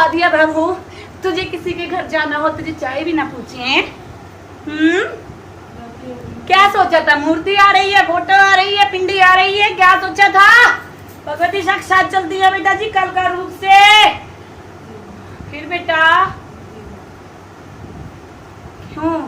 दिया प्रभु, तुझे किसी के घर जाना हो तुझे चाय भी ना पूछे। क्या सोचा था? मूर्ति आ रही है, फोटो आ रही है, पिंडी आ रही है, क्या सोचा था? भगवती साक्षात चलती है बेटा जी कल का रूप से। फिर बेटा क्यों?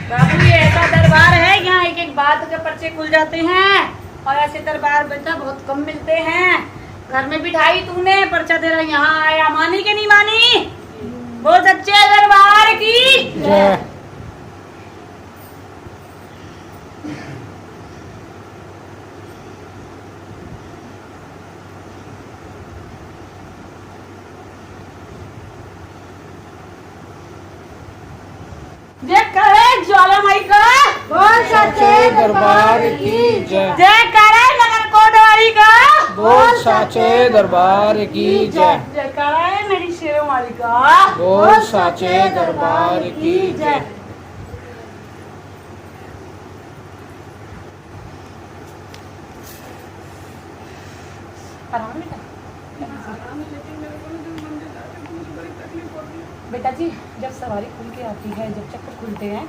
बाबू ये ऐसा दरबार है, यहाँ एक एक बात के पर्चे खुल जाते हैं और ऐसे दरबार बेटा बहुत कम मिलते हैं। घर में बिठाई तूने, पर्चा तेरा यहाँ आया, मानी के नहीं मानी? बहुत अच्छे दरबार की जय। जय करे ज्वालामाई का बोल सच्चे दरबार की जय। जय करे नगर कोटवाली का बोल साचे दरबार की जय। जय करे मेरी शेरों वाली का बोल साचे दरबार की जय। आराम बेटा जी, जब सवारी खुल के आती है, जब चक्कर खुलते हैं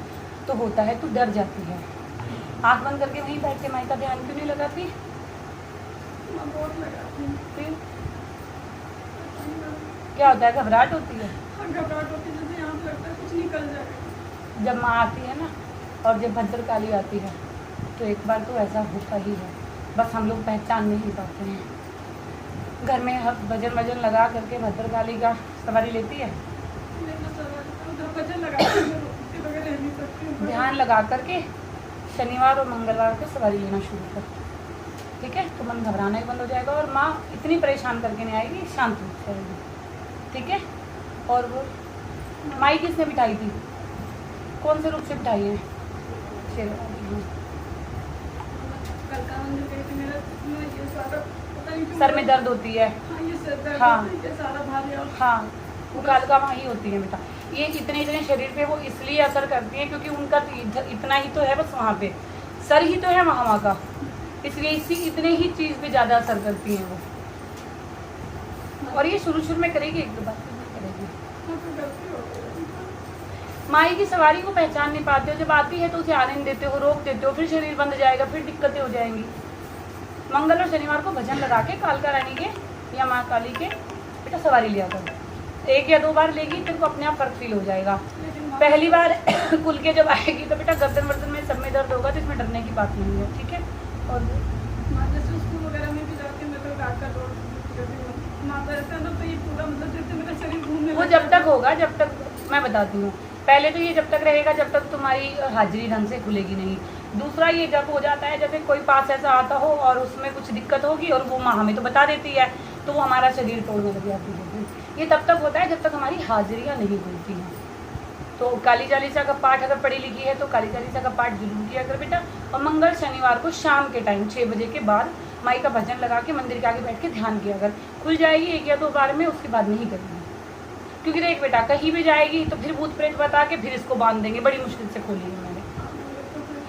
तो होता है तू डर जाती है। आँख बंद करके वहीं बैठ के माई का ध्यान क्यों नहीं लगाती? बहुत लगाती हूँ। फिर क्या होता है? घबराहट होती है। घबराहट होती है, जैसे यहाँ पे लगता है कुछ निकल जाएगा। जब माँ आती है ना और जब भद्रकाली आती है तो एक बार तो ऐसा होता ही है, बस हम लोग पहचान नहीं पाते हैं। घर में भजन वजन लगा करके भद्रकाली का सवारी लेती है, ध्यान लगा करके शनिवार और मंगलवार को सवारी लेना शुरू कर, ठीक है? तो मन घबराना ही बंद हो जाएगा और माँ इतनी परेशान करके नहीं आएगी, शांत हो जाएगी, ठीक है? और वो माई किसने बिठाई थी? कौन से रूप से बिठाई है? सर में दर्द होती है, हाँ वो कालका वहाँ ही होती है बेटा। ये इतने इतने शरीर पे वो इसलिए असर करती है क्योंकि उनका इतना ही तो है बस, वहाँ पे सर ही तो है वहाँ का, इसलिए इसी इतने ही चीज़ पे ज़्यादा असर करती हैं वो। और ये शुरू में करेगी, एक दो बार करेगी। माई की सवारी को पहचान नहीं पाते हो, जब आती है तो उसे आने नहीं देते हो, रोक देते हो, फिर शरीर बंद जाएगा, फिर दिक्कतें हो जाएंगी। मंगल और शनिवार को भजन लगा के कालका रानी के या माँ काली के बेटा सवारी लिया कर। एक या दो बार लेगी तेरे को अपने आप फर्क फील हो जाएगा। पहली बार खुल के जब आएगी तो बेटा गर्दन वर्दन में सब में दर्द होगा, तो इसमें डरने की बात नहीं है, ठीक है? और जैसे स्कूल वगैरह में भी जाती हूँ मैं तो गाकर तो ये पूरा मतलब जैसे मेरा शरीर घूमने वो जब तक होगा, जब तक मैं बताती हूँ, पहले तो ये जब तक रहेगा जब तक तुम्हारी हाजिरी ढंग से खुलेगी नहीं। दूसरा ये जब हो जाता है जैसे कोई पास ऐसा आता हो और उसमें कुछ दिक्कत होगी और वो माँ हमें तो बता देती है तो वो हमारा शरीर तोड़ने लग जाती है। ये तब तक होता है जब तक हमारी हाजिरियाँ नहीं खुलती हैं। तो काली चालीसा का पाठ अगर पढ़ी लिखी है तो काली चालीसा का पाठ जरूर किया कर बेटा। और मंगल शनिवार को शाम के टाइम 6 बजे के बाद माई का भजन लगा के मंदिर के आगे बैठ के ध्यान किया कर। खुल जाएगी एक या दो बार में, उसके बाद नहीं करेंगे। क्योंकि देख बेटा कहीं भी जाएगी तो फिर भूत प्रेत बता के फिर इसको बांध देंगे, बड़ी मुश्किल से खोली है मैंने,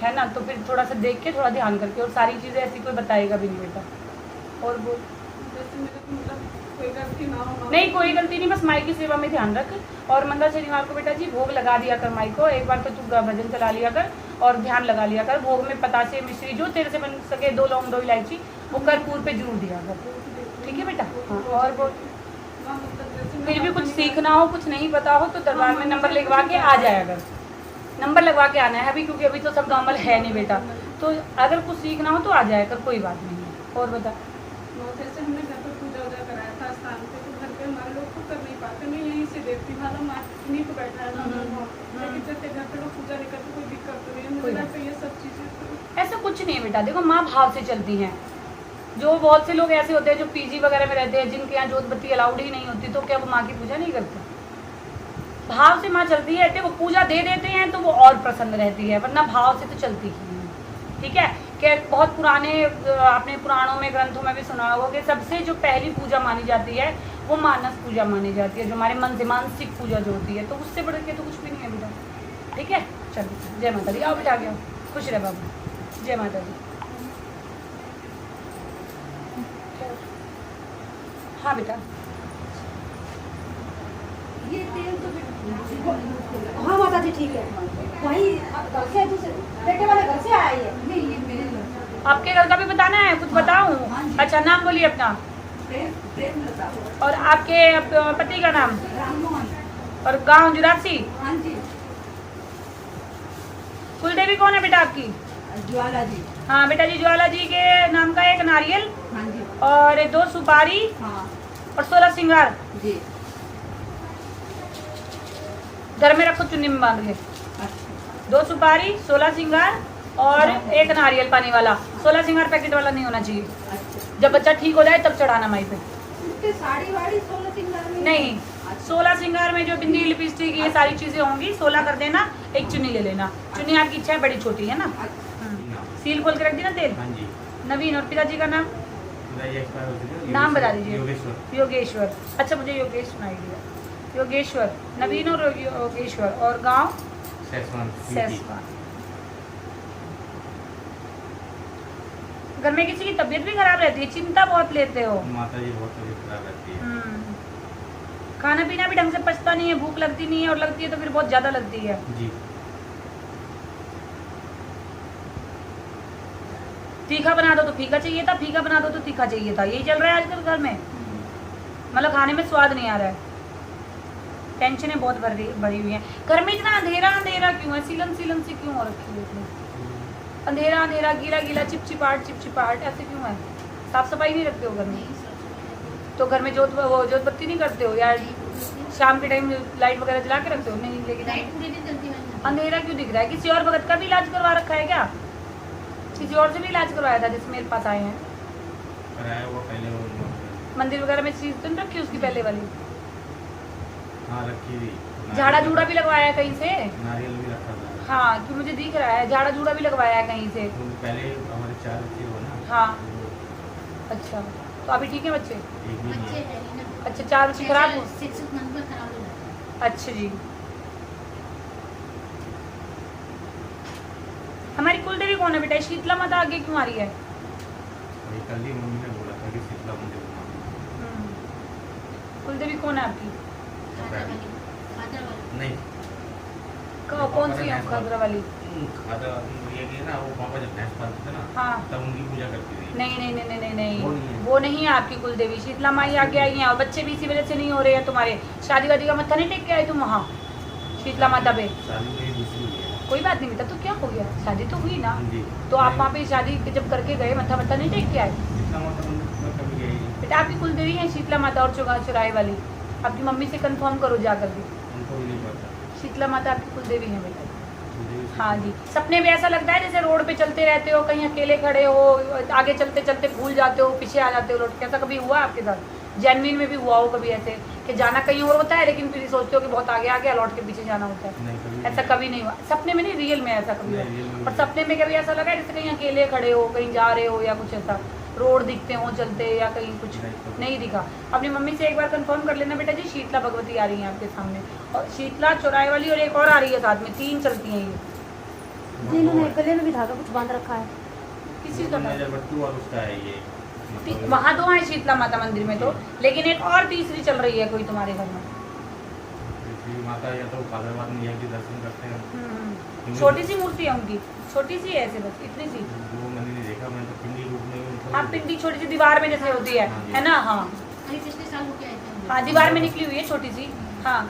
है ना? तो फिर थोड़ा सा देख के थोड़ा ध्यान करके, और सारी चीज़ें ऐसी कोई बताएगा भी नहीं बेटा। और वो नहीं कोई गलती नहीं, बस माई की सेवा में ध्यान रख। और मंगल शनिवार को बेटा जी भोग लगा दिया कर माई को, एक बार तो तू भजन चला लिया कर और ध्यान लगा लिया कर। भोग में पतासे मिश्री जो तेरे से बन सके, 2 लौंग 2 इलायची वो कर्पूर पे जरूर दिया कर, ठीक है बेटा? हाँ। और वो फिर भी कुछ सीखना हो, कुछ नहीं पता हो तो दरबार में नंबर लिखवा के आ जाया कर, नंबर लगवा के आना है अभी, क्योंकि अभी तो सब नॉर्मल है नहीं बेटा। तो अगर कुछ सीखना हो तो आ जाया कर, कोई बात नहीं है। और बता, जैसे हमने घर पर पूजा वूजा कराया था स्थान पे, तो घर पे हमारे लोग खुद कर नहीं पाते, मैं यहीं से देखती हूँ इन्हीं को बैठा है, लेकिन जैसे घर पे लोग पूजा नहीं करते कोई दिक्कत तो नहीं है मुझे लगता है। ये सब चीज़ें ऐसा कुछ नहीं है बेटा, देखो माँ भाव से चलती हैं। जो बहुत से लोग ऐसे होते हैं जो पीजी वगैरह में रहते हैं, जिनके यहाँ जोत बत्ती अलाउड ही नहीं होती, तो क्या वो माँ की पूजा नहीं करते? भाव से माँ चलती है। देखो पूजा दे देते हैं तो वो और प्रसन्न रहती है, वरना भाव से तो चलती ही है, ठीक है? कि बहुत पुराने आपने पुराणों में ग्रंथों में भी सुना होगा कि सबसे जो पहली पूजा मानी जाती है वो मानस पूजा मानी जाती है, जो हमारे मन से मानसिक पूजा जो होती है, तो उससे बढ़ के तो कुछ भी नहीं है बेटा। ठीक है, चलो जय माता दी। आओ बेटा, आ गया, खुश रहे बाबू। जय माता दी। हाँ बेटा, ये तेल तो हाँ माता जी ठीक है, वही घर से दूसरे बेटे वाले घर से आया ये। नहीं ये मेरे घर। आपके घर का भी बताना है, कुछ बताऊं? अच्छा, नाम बोलिए अपना। प्रेमलता। और आपके पति का नाम? राममोहन। और गांव जुरासी? हाँ जी। कुलदेवी कौन है बेटा आपकी? ज्वाला जी। हाँ बेटा जी, ज्वाला जी के नाम का एक नारियल हाँ जी। और 2 सुपारी हाँ और 16 श्रृंगार जी। घर में रखो, चुन्नी में बांध के। अच्छा 2 सुपारी, 16 श्रृंगार और एक नारियल पानी वाला। 16 श्रृंगार पैकेट वाला नहीं होना चाहिए। अच्छा। जब बच्चा ठीक हो जाए तब चढ़ाना माई पे। उसके साड़ी वाड़ी 16 श्रृंगार में नहीं, 16 श्रृंगार में जो बिंदी, लिपस्टिक, ये सारी चीजें होंगी, 16 कर देना। एक चुन्नी ले लेना। चुन्नी आपकी इच्छा है, बड़ी छोटी है ना? सील खोल के रख देना तेल। हाँ जी। नवीन। और पिताजी का नाम? पिताजी एक्सपायर हो चुके हैं। नाम बता दीजिए। योगेश्वर। योगेश्वर। अच्छा, मुझे योगेश सुनाई दिया। योगेश्वर, नवीन और योगेश्वर। और गांव? सैसवान। सैसवान। घर में किसी की तबीयत भी खराब रहती है, चिंता बहुत लेते हो। माता जी बहुत तबीयत खराब रहती है। खाना पीना भी ढंग से पचता नहीं है, भूख लगती नहीं है, और लगती है तो फिर बहुत ज्यादा लगती है। जी। तीखा बना दो तो फीका चाहिए था, फीका बना दो तो तीखा चाहिए था। यही चल रहा है आजकल घर में। मतलब खाने में स्वाद नहीं आ रहा है। टेंशनें बहुत भरी हुई हैं। घर में इतना अंधेरा अंधेरा क्यों है? सीलन सीलन से क्यों हो रखी है इतनी? अंधेरा अंधेरा, गीला गीला, चिपचिपाहट ऐसे क्यों है? साफ सफाई नहीं रखते हो घर में? तो घर में जोत बत्ती नहीं करते हो, या शाम के टाइम लाइट वगैरह जला के रखते हो? नहीं, लेकिन अंधेरा क्यों दिख रहा है? किसी और भगत का भी इलाज करवा रखा है क्या? किसी और से भी इलाज करवाया था जिससे मेरे पास आए हैं? कराया वो पहले वो मंदिर वगैरह में चीज तो नहीं रखी उसकी पहले वाली? हाँ रखी थी। झाड़ा जूड़ा भी लगवाया है कहीं से? नारियल भी रखा था। हाँ, क्यों मुझे दिख रहा है झाड़ा जूड़ा भी लगवाया है कहीं से। तो पहले हमारे 4 बच्चे हो ना। हाँ। अच्छा, तो अभी ठीक है बच्चे? एक भी नहीं है। अच्छा, 4 बच्चे खराब हो? खराब हो जाता अच्छा जी। हमारी कुलदेवी कौन है बेटा? शीतला माता आगे क्यों आ रही है? वही कल ही मम्मी ने बोला था कि शीतला मंदिर घुमाओ। कुलदेवी कौन है आपकी? नहीं। कौन सी है? खजरा वाली? खादा ये कि ना, वो पापा जब भैंस पालते थे ना, हाँ। तब उनकी पूजा करती थी। नहीं नहीं नहीं नहीं नहीं वो नहीं नहीं, है। वो नहीं है आपकी कुलदेवी। शीतला माई आगे आई हैं, और बच्चे भी इसी वजह से नहीं हो रहे हैं तुम्हारे। शादी वादी का मत्था नहीं टेक के आए तुम वहाँ शीतला माता पे? शादी मेरी दूसरी हुई है। कोई बात नहीं बेटा, तो क्या हो गया? शादी तो हुई ना। जी। तो आप वहाँ पे शादी जब करके गए, मत्था मत्था नहीं टेक के आए? शीतला माता मंदिर में कभी गए नहीं। बेटा आपकी कुलदेवी है शीतला माता और चौराहे वाली। आपकी मम्मी से कंफर्म करो जा करके। उनको भी नहीं पता। शीतला माता आपकी कुलदेवी है बेटा। मुझे भी हाँ जी। सपने में ऐसा लगता है जैसे रोड पे चलते रहते हो, कहीं अकेले खड़े हो, आगे चलते चलते भूल जाते हो, पीछे आ जाते हो लौट के। ऐसा कभी हुआ आपके साथ? जेनविन में भी हुआ हो कभी ऐसे कि जाना कहीं और होता है, लेकिन फिर सोचते हो कि बहुत आगे आ गया, लौट के पीछे जाना होता है? नहीं कभी ऐसा कभी नहीं हुआ? सपने में नहीं, रियल में ऐसा कभी नहीं, real में हुआ? और नहीं। सपने में कभी ऐसा लगा है जैसे कहीं अकेले खड़े हो, कहीं जा रहे हो, या कुछ ऐसा रोड दिखते हो चलते, या कहीं कुछ नहीं, कभी नहीं दिखा? अपनी मम्मी से एक बार कंफर्म कर लेना बेटा जी। शीतला भगवती आ रही है आपके सामने, और शीतला चौराहे वाली, और एक और आ रही है साथ में। 3 चलती हैं ये। जी। इन्होंने गले में भी धागा कुछ बांध रखा है। किस चीज़ का था? नजर बट्टू और उसका है ये। मतलब वहाँ 2 है शीतला माता मंदिर में तो, लेकिन एक और तीसरी चल रही है कोई तुम्हारे घर में। श्री माता या तो कादरबाद में यह भी दर्शन करते हैं। छोटी सी मूर्ति है उनकी, छोटी सी है ऐसे, बस इतनी सी। वो मैंने नहीं देखा, मैं तो पिंडी रूप में उनको हाँ, पिंडी छोटी सी दीवार में जैसे होती है ना? हाँ पिछले साल होके आए थे। हाँ, दीवार में निकली हुई है छोटी सी। हाँ,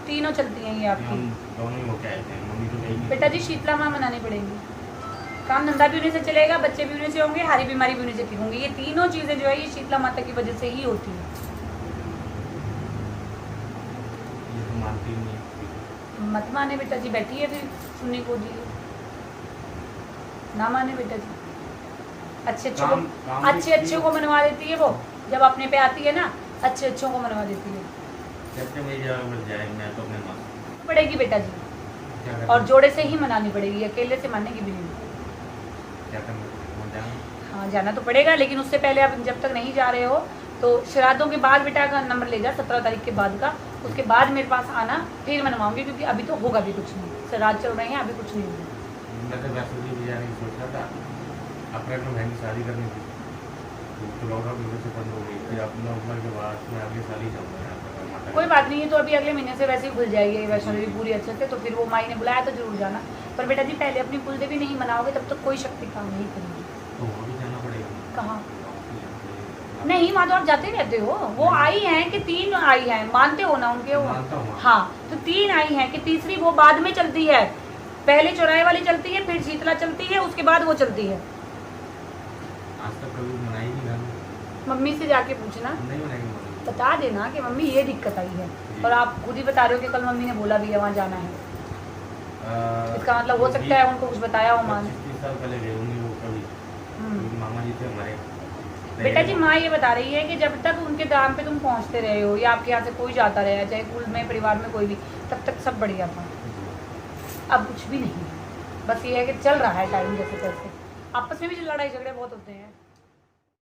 तीनों चलती हैं ये हम आपकी। दोनों ही होके आए थे। मम्मी तो गई नहीं। बेटा जी, शीतला माँ मनानी पड़ेगी। काम धंधा भी उन्हीं से चलेगा, बच्चे भी उन्हीं से होंगे, हारी बीमारी भी उन्हीं से ठीक होंगी। ये तीनों चीज़ें जो है ये शीतला माता की वजह से ही होती है। ये तो मानती ही नहीं है। मत माने बेटा जी, बैठी है फिर सुनने को जी। ना माने बेटा जी। अच्छे अच्छे काम को भी अच्छे अच्छे को मनवा देती है वो, जब अपने पे आती है ना, अच्छे अच्छों को मनवा देती है। कहते मेरी जगह पर जाए, मैं तो अपने माँ पड़ेगी बेटा जी, क्या और करना जोड़े से ही मनानी पड़ेगी, अकेले से मानेगी भी नहीं। क्या करना वहाँ जाना। हाँ, जाना तो पड़ेगा, लेकिन उससे पहले आप जब तक नहीं जा रहे हो तो श्राद्धों के बाद बेटा का नंबर ले जा 17 तारीख के बाद का, उसके बाद मेरे पास आना, फिर मनवाऊंगी, क्योंकि अभी तो होगा भी कुछ नहीं, श्राद्ध चल रहे हैं, अभी कुछ नहीं होगा। मैं तो वैसे भी जाने की सोच रहा था, अप्रैल में बहन की शादी करनी थी, तो लॉकडाउन की वजह से बंद हो गई, फिर अपना उम्र के बाद मैं अगले साल ही जाऊँगा यहाँ पर। कोई बात नहीं है, तो अभी अगले महीने से वैसे ही खुल जाएगी वैष्णो देवी पूरी अच्छे से, तो फिर वो माई ने बुलाया तो जरूर जाना। पर बेटा जी पहले अपनी कुल देवी नहीं मनाओगे तब तक कोई शक्ति काम नहीं करेगी। तो वो भी जाना पड़ेगा। कहाँ? नहीं, वहाँ तो आप जाते रहते हो। वो आई हैं कि 3 आई हैं, मानते हो ना उनके वो? मानता हूँ। हाँ, तो 3 आई हैं कि तीसरी वो बाद में चलती है, पहले चौराहे वाली चलती है, फिर शीतला चलती है, उसके बाद वो चलती है। आज तक कभी मनाई नहीं घर में। मम्मी से जाके पूछना, नहीं मनाएंगे मम्मी। बता देना कि मम्मी ये दिक्कत आई है, और आप खुद ही बता रहे हो कि कल मम्मी ने बोला भी है वहाँ जाना है। इसका मतलब हो सकता है उनको कुछ बताया हो माँ ने। 25-30 साल पहले गए होंगे वो कभी, मामा जी थे हमारे। बेटा जी माँ ये बता रही है कि जब तक उनके दाम पे तुम पहुँचते रहे हो, या आपके यहाँ से कोई जाता रहा, चाहे कुल में परिवार में कोई भी, तब तक सब बढ़िया था। अब कुछ भी नहीं है, बस ये है कि चल रहा है टाइम जैसे तैसे, आपस में भी लड़ाई झगड़े बहुत होते हैं।